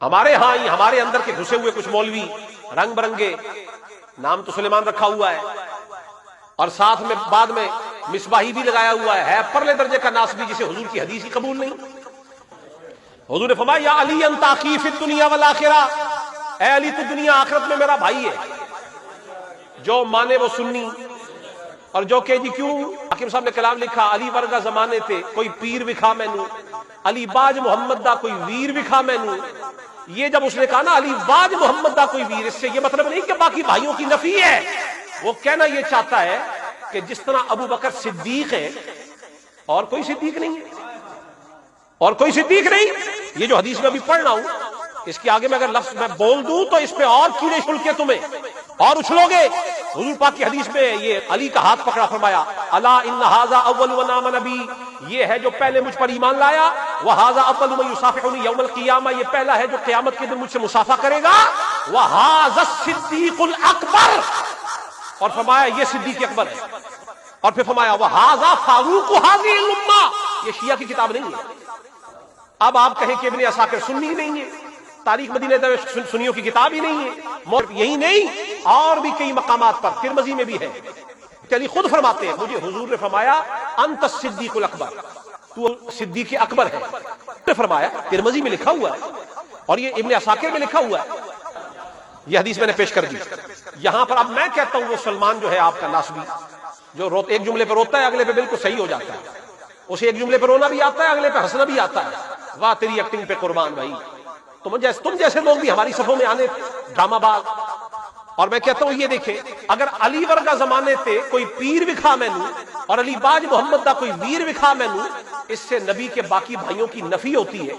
ہمارے ہاں ہی ہمارے اندر کے گھسے ہوئے کچھ مولوی رنگ برنگے، نام تو سلیمان رکھا ہوا ہے اور ساتھ میں بعد میں مصباحی بھی لگایا ہوا ہے پرلے درجے کا ناسبی، جسے حضور کی حدیث ہی قبول نہیں۔ حضور نے فرمایا یا علی انت اخی فی الدنیا والآخرہ، اے علی تو دنیا آخرت میں میرا بھائی ہے۔ جو مانے وہ سنی اور جو کہ جی کیوں، حکیم صاحب نے کلام لکھا، علی ورگا زمانے تے کوئی پیر وکھا مینوں، علی باج محمد دا کوئی ویر وکھا مینوں۔ یہ جب اس نے کہا نا علی باج محمد دا کوئی ویر، اس سے یہ مطلب نہیں کہ باقی بھائیوں کی نفی ہے، وہ کہنا یہ چاہتا ہے کہ جس طرح ابو بکر صدیق ہے اور کوئی صدیق نہیں ہے، اور کوئی صدیق نہیں۔ یہ جو حدیث میں ابھی پڑھ رہا ہوں، اس کے آگے میں اگر لفظ میں بول دوں تو اس پہ اور کیڑے چھلکے تمہیں اور اچھلو گے۔ حضور پاک کی حدیث میں یہ علی کا ہاتھ پکڑا، فرمایا الا ان ھذا اول من آمن بی، یہ ہے جو پہلے مجھ پر ایمان لایا، وھذا اول من یصافحنی یوم القیامہ، یہ پہلا ہے جو قیامت کے دن مجھ سے مصافحہ کرے گا، وھذا الصدیق الاکبر، اور فرمایا یہ صدیق اکبر ہے، اور پھر فرمایا وھذا فاروق ھذہ الامہ، یہ شیعہ کی کتاب نہیں ہے۔ اب آپ کہیں کہ ابن عساکر سنی نہیں ہے، تاریخ مدینہ سنیوں کی کتاب ہی نہیں ہے، یہی نہیں اور بھی کئی مقامات پر، ترمذی میں بھی ہے کہ علی خود فرماتے ہیں مجھے حضور نے فرمایا انت الصدیق الاکبر، تو صدیق اکبر ہے، نے فرمایا، ترمذی میں لکھا ہوا ہے اور یہ ابن عساکر میں لکھا ہوا ہے، یہ حدیث میں نے پیش کر دی۔ یہاں پر اب میں کہتا ہوں وہ سلمان جو ہے آپ کا ناسبی، جو ایک جملے پہ روتا ہے اگلے پہ بالکل صحیح ہو جاتا ہے، اسے ایک جملے پہ رونا بھی آتا ہے اگلے پہ ہنسنا بھی آتا ہے، واہ تیری ایکٹنگ پہ قربان بھائی، تم جیسے لوگ بھی ہماری صفوں میں آنے ڈرامہ باز۔ اور میں کہتا ہوں یہ دیکھیں، اگر علی ورگا زمانے تے کوئی پیر وکھا مینوں اور علی باج محمد دا کوئی ویر وکھا مینوں، اس سے نبی کے باقی بھائیوں کی نفی ہوتی ہے،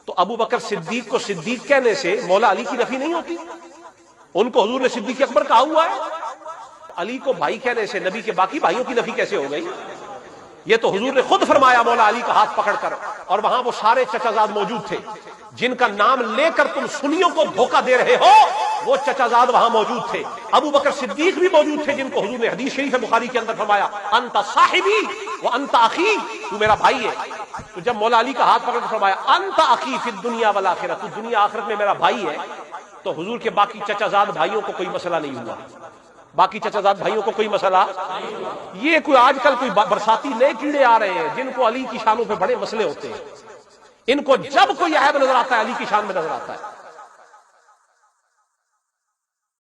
تو ابو بکر صدیق کو صدیق کہنے سے مولا علی کی نفی نہیں ہوتی؟ ان کو حضور نے صدیق اکبر کہا ہوا ہے، علی کو بھائی کہنے سے نبی کے باقی بھائیوں کی نفی کیسے ہو گئی؟ یہ تو حضور نے خود فرمایا مولا علی کا ہاتھ پکڑ کر، اور وہاں وہ سارے چچا زاد موجود تھے جن کا نام لے کر تم سنیوں کو دھوکہ دے رہے ہو، وہ چچا زاد وہاں موجود تھے۔ ابو بکر صدیق بھی موجود تھے جن کو حضور نے حدیث شریف بخاری کے اندر فرمایا انت صاحبی وانت اخی، تو میرا بھائی ہے۔ تو جب مولا علی کا ہاتھ پکڑ کر فرمایا انت اخی فی الدنیا والآخرہ، تو دنیا آخرت میں میرا بھائی ہے، تو حضور کے باقی چچا زاد بھائیوں کو کوئی مسئلہ نہیں ہوا، باقی چچا زاد بھائیوں کو کوئی مسئلہ۔ یہ کوئی آج کل کوئی برساتی نئے کیڑے آ رہے ہیں جن کو علی کی شانوں پہ بڑے مسئلے ہوتے ہیں، ان کو جب کوئی عیب نظر آتا ہے علی کی شان میں نظر آتا ہے۔